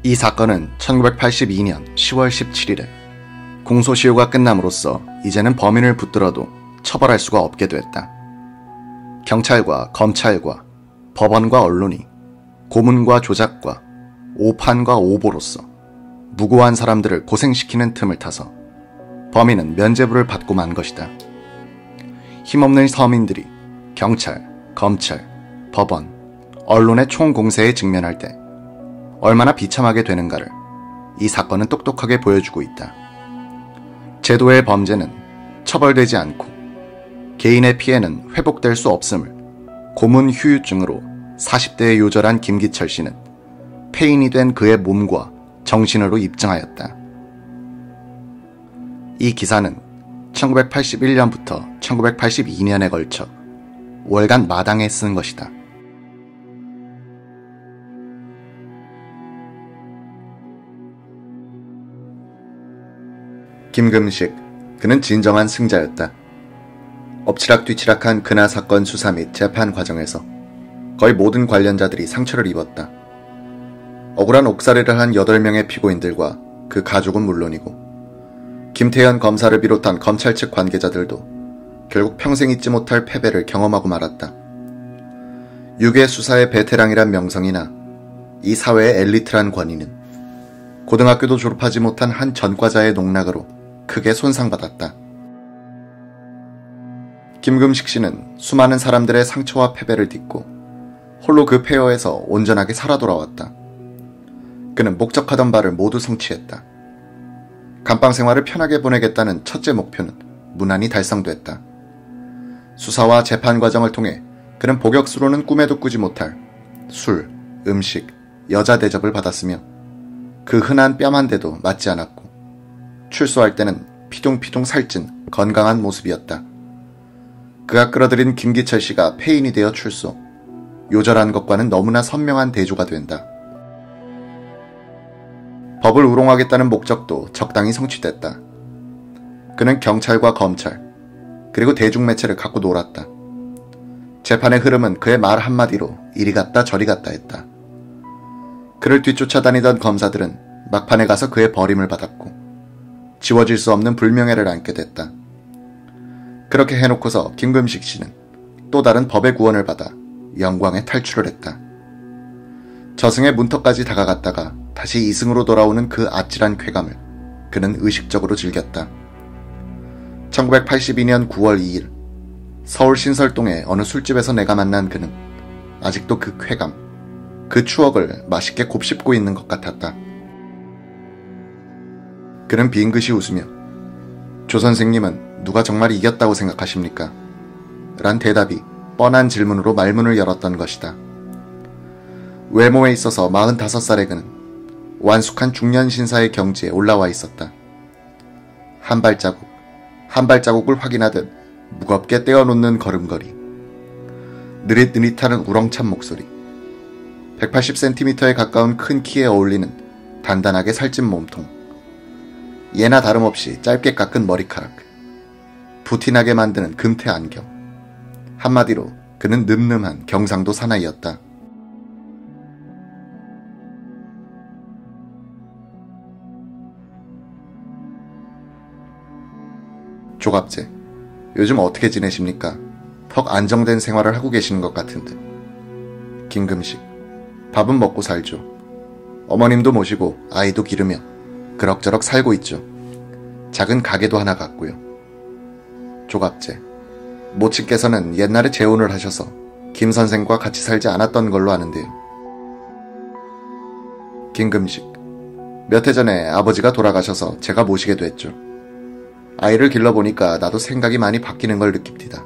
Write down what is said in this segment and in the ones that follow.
이 사건은 1982년 10월 17일에 공소시효가 끝남으로써 이제는 범인을 붙들어도 처벌할 수가 없게 됐다. 경찰과 검찰과 법원과 언론이 고문과 조작과 오판과 오보로서 무고한 사람들을 고생시키는 틈을 타서 범인은 면죄부를 받고 만 것이다. 힘없는 서민들이 경찰, 검찰, 법원, 언론의 총공세에 직면할 때 얼마나 비참하게 되는가를 이 사건은 똑똑하게 보여주고 있다. 제도의 범죄는 처벌되지 않고 개인의 피해는 회복될 수 없음을 고문 후유증으로 40대에 요절한 김기철 씨는 폐인이 된 그의 몸과 정신으로 입증하였다. 이 기사는 1981년부터 1982년에 걸쳐 월간 마당에 쓴 것이다. 김금식, 그는 진정한 승자였다. 엎치락뒤치락한 근하 사건 수사 및 재판 과정에서 거의 모든 관련자들이 상처를 입었다. 억울한 옥살이를 한 8명의 피고인들과 그 가족은 물론이고 김태현 검사를 비롯한 검찰 측 관계자들도 결국 평생 잊지 못할 패배를 경험하고 말았다. 유괴 수사의 베테랑이란 명성이나 이 사회의 엘리트란 권위는 고등학교도 졸업하지 못한 한 전과자의 농락으로 크게 손상받았다. 김금식 씨는 수많은 사람들의 상처와 패배를 딛고 홀로 그 폐허에서 온전하게 살아 돌아왔다. 그는 목적하던 바를 모두 성취했다. 감방 생활을 편하게 보내겠다는 첫째 목표는 무난히 달성됐다. 수사와 재판 과정을 통해 그는 복역수로는 꿈에도 꾸지 못할 술, 음식, 여자 대접을 받았으며 그 흔한 뺨 한 대도 맞지 않았고 출소할 때는 피둥피둥 살찐 건강한 모습이었다. 그가 끌어들인 김기철 씨가 폐인이 되어 출소, 요절한 것과는 너무나 선명한 대조가 된다. 법을 우롱하겠다는 목적도 적당히 성취됐다. 그는 경찰과 검찰, 그리고 대중매체를 갖고 놀았다. 재판의 흐름은 그의 말 한마디로 이리 갔다 저리 갔다 했다. 그를 뒤쫓아다니던 검사들은 막판에 가서 그의 버림을 받았고 지워질 수 없는 불명예를 안게 됐다. 그렇게 해놓고서 김금식 씨는 또 다른 법의 구원을 받아 영광의 탈출을 했다. 저승의 문턱까지 다가갔다가 다시 이승으로 돌아오는 그 아찔한 쾌감을 그는 의식적으로 즐겼다. 1982년 9월 2일 서울 신설동의 어느 술집에서 내가 만난 그는 아직도 그 쾌감, 그 추억을 맛있게 곱씹고 있는 것 같았다. 그는 빙긋이 웃으며 조 선생님은 누가 정말 이겼다고 생각하십니까? 란 대답이 뻔한 질문으로 말문을 열었던 것이다. 외모에 있어서 45살의 그는 완숙한 중년 신사의 경지에 올라와 있었다. 한 발자국, 한 발자국을 확인하듯 무겁게 떼어놓는 걸음걸이, 느릿느릿하는 우렁찬 목소리, 180cm에 가까운 큰 키에 어울리는 단단하게 살찐 몸통, 예나 다름없이 짧게 깎은 머리카락, 부티나게 만드는 금태 안경. 한마디로 그는 늠름한 경상도 사나이였다. 조갑제, 요즘 어떻게 지내십니까? 턱 안정된 생활을 하고 계시는 것 같은데. 김금식, 밥은 먹고 살죠. 어머님도 모시고 아이도 기르며 그럭저럭 살고 있죠. 작은 가게도 하나 갖고요. 조갑제, 모친께서는 옛날에 재혼을 하셔서 김 선생과 같이 살지 않았던 걸로 아는데요. 김금식, 몇 해 전에 아버지가 돌아가셔서 제가 모시게 됐죠. 아이를 길러보니까 나도 생각이 많이 바뀌는 걸 느낍니다.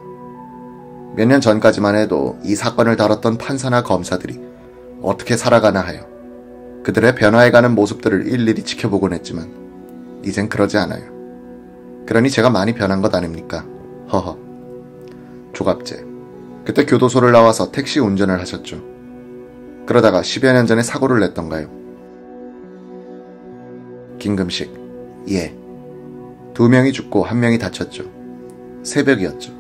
몇 년 전까지만 해도 이 사건을 다뤘던 판사나 검사들이 어떻게 살아가나 하여 그들의 변화해가는 모습들을 일일이 지켜보곤 했지만 이젠 그러지 않아요. 그러니 제가 많이 변한 것 아닙니까? 허허. 조갑제, 그때 교도소를 나와서 택시 운전을 하셨죠. 그러다가 10여 년 전에 사고를 냈던가요? 김금식, 예. 2명이 죽고 1명이 다쳤죠. 새벽이었죠.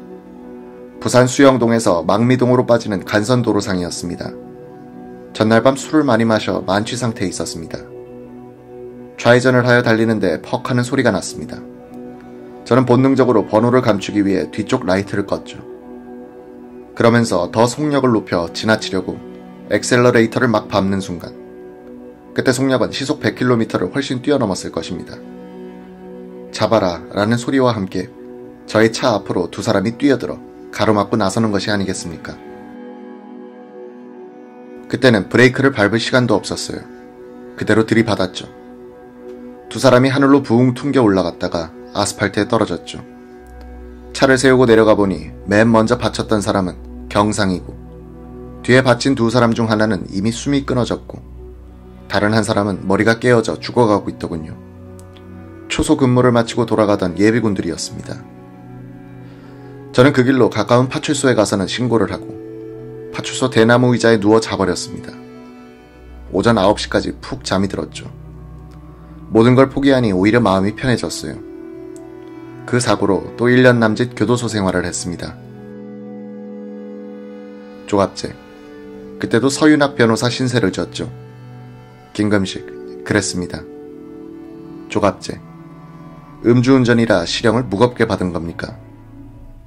부산 수영동에서 망미동으로 빠지는 간선도로상이었습니다. 전날 밤 술을 많이 마셔 만취 상태에 있었습니다. 좌회전을 하여 달리는데 퍽 하는 소리가 났습니다. 저는 본능적으로 번호를 감추기 위해 뒤쪽 라이트를 껐죠. 그러면서 더 속력을 높여 지나치려고 엑셀러레이터를 막 밟는 순간, 그때 속력은 시속 100km를 훨씬 뛰어넘었을 것입니다. 잡아라 라는 소리와 함께 저의 차 앞으로 두 사람이 뛰어들어 가로막고 나서는 것이 아니겠습니까? 그때는 브레이크를 밟을 시간도 없었어요. 그대로 들이받았죠. 두 사람이 하늘로 부웅 퉁겨 올라갔다가 아스팔트에 떨어졌죠. 차를 세우고 내려가 보니 맨 먼저 받쳤던 사람은 경상이고, 뒤에 받친 두 사람 중 하나는 이미 숨이 끊어졌고, 다른 한 사람은 머리가 깨어져 죽어가고 있더군요. 초소 근무를 마치고 돌아가던 예비군들이었습니다. 저는 그 길로 가까운 파출소에 가서는 신고를 하고 파출소 대나무 의자에 누워 자버렸습니다. 오전 9시까지 푹 잠이 들었죠. 모든 걸 포기하니 오히려 마음이 편해졌어요. 그 사고로 또 1년 남짓 교도소 생활을 했습니다. 조갑제. 그때도 서윤학 변호사 신세를 졌죠. 김금식. 그랬습니다. 조갑제. 음주운전이라 실형을 무겁게 받은 겁니까?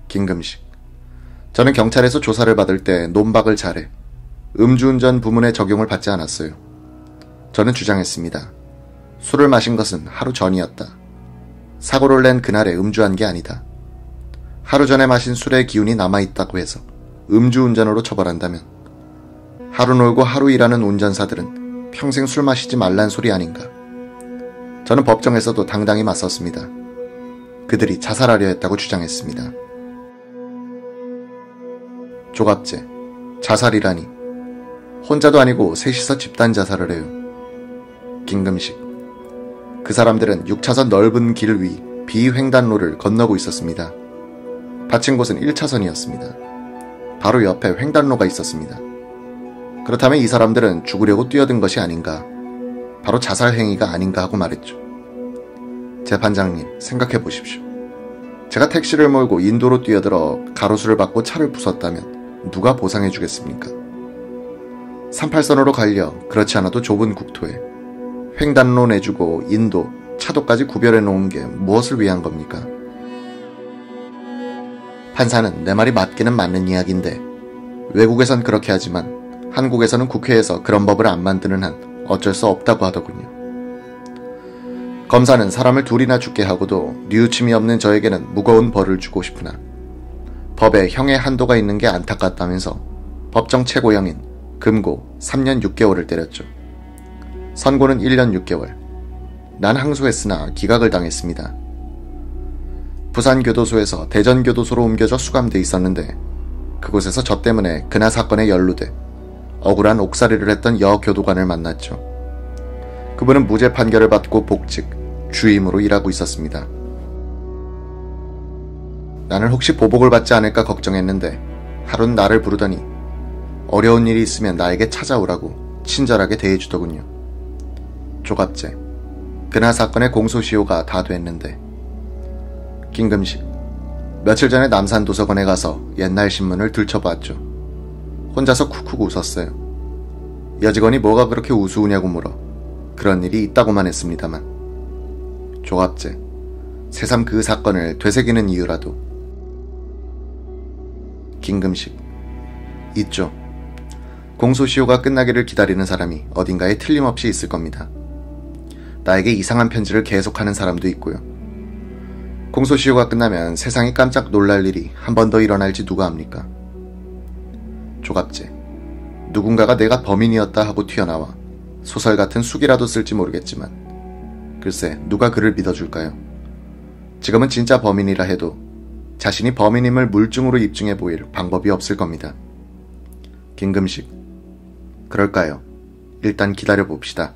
김금식. 저는 경찰에서 조사를 받을 때 논박을 잘해 음주운전 부문에 적용을 받지 않았어요. 저는 주장했습니다. 술을 마신 것은 하루 전이었다. 사고를 낸 그날에 음주한 게 아니다. 하루 전에 마신 술의 기운이 남아있다고 해서 음주운전으로 처벌한다면 하루 놀고 하루 일하는 운전사들은 평생 술 마시지 말란 소리 아닌가. 저는 법정에서도 당당히 맞섰습니다. 그들이 자살하려 했다고 주장했습니다. 조갑제. 자살이라니. 혼자도 아니고 셋이서 집단 자살을 해요. 김금식. 그 사람들은 6차선 넓은 길 위 비횡단로를 건너고 있었습니다. 받친 곳은 1차선이었습니다. 바로 옆에 횡단로가 있었습니다. 그렇다면 이 사람들은 죽으려고 뛰어든 것이 아닌가, 바로 자살 행위가 아닌가 하고 말했죠. 재판장님, 생각해 보십시오. 제가 택시를 몰고 인도로 뛰어들어 가로수를 받고 차를 부쉈다면 누가 보상해 주겠습니까? 38선으로 갈려 그렇지 않아도 좁은 국토에 횡단로 내주고 인도, 차도까지 구별해 놓은 게 무엇을 위한 겁니까? 판사는 내 말이 맞기는 맞는 이야기인데 외국에선 그렇게 하지만 한국에서는 국회에서 그런 법을 안 만드는 한 어쩔 수 없다고 하더군요. 검사는 사람을 둘이나 죽게 하고도 뉘우침이 없는 저에게는 무거운 벌을 주고 싶으나 법에 형의 한도가 있는 게 안타깝다면서 법정 최고형인 금고 3년 6개월을 때렸죠. 선고는 1년 6개월. 난 항소했으나 기각을 당했습니다. 부산교도소에서 대전교도소로 옮겨져 수감돼 있었는데 그곳에서 저 때문에 그나 사건에 연루돼 억울한 옥살이를 했던 여교도관을 만났죠. 그분은 무죄 판결을 받고 복직, 주임으로 일하고 있었습니다. 나는 혹시 보복을 받지 않을까 걱정했는데 하루는 나를 부르더니 어려운 일이 있으면 나에게 찾아오라고 친절하게 대해주더군요. 조갑제. 그날 사건의 공소시효가 다 됐는데. 김금식. 며칠 전에 남산도서관에 가서 옛날 신문을 들춰봤죠. 혼자서 쿡쿡 웃었어요. 여직원이 뭐가 그렇게 우스우냐고 물어 그런 일이 있다고만 했습니다만. 조갑제. 새삼 그 사건을 되새기는 이유라도. 김금식. 있죠. 공소시효가 끝나기를 기다리는 사람이 어딘가에 틀림없이 있을 겁니다. 나에게 이상한 편지를 계속하는 사람도 있고요. 공소시효가 끝나면 세상이 깜짝 놀랄 일이 한 번 더 일어날지 누가 압니까? 조갑제. 누군가가 내가 범인이었다 하고 튀어나와 소설 같은 숙이라도 쓸지 모르겠지만 글쎄 누가 그를 믿어줄까요? 지금은 진짜 범인이라 해도 자신이 범인임을 물증으로 입증해 보일 방법이 없을 겁니다. 김금식. 그럴까요? 일단 기다려봅시다.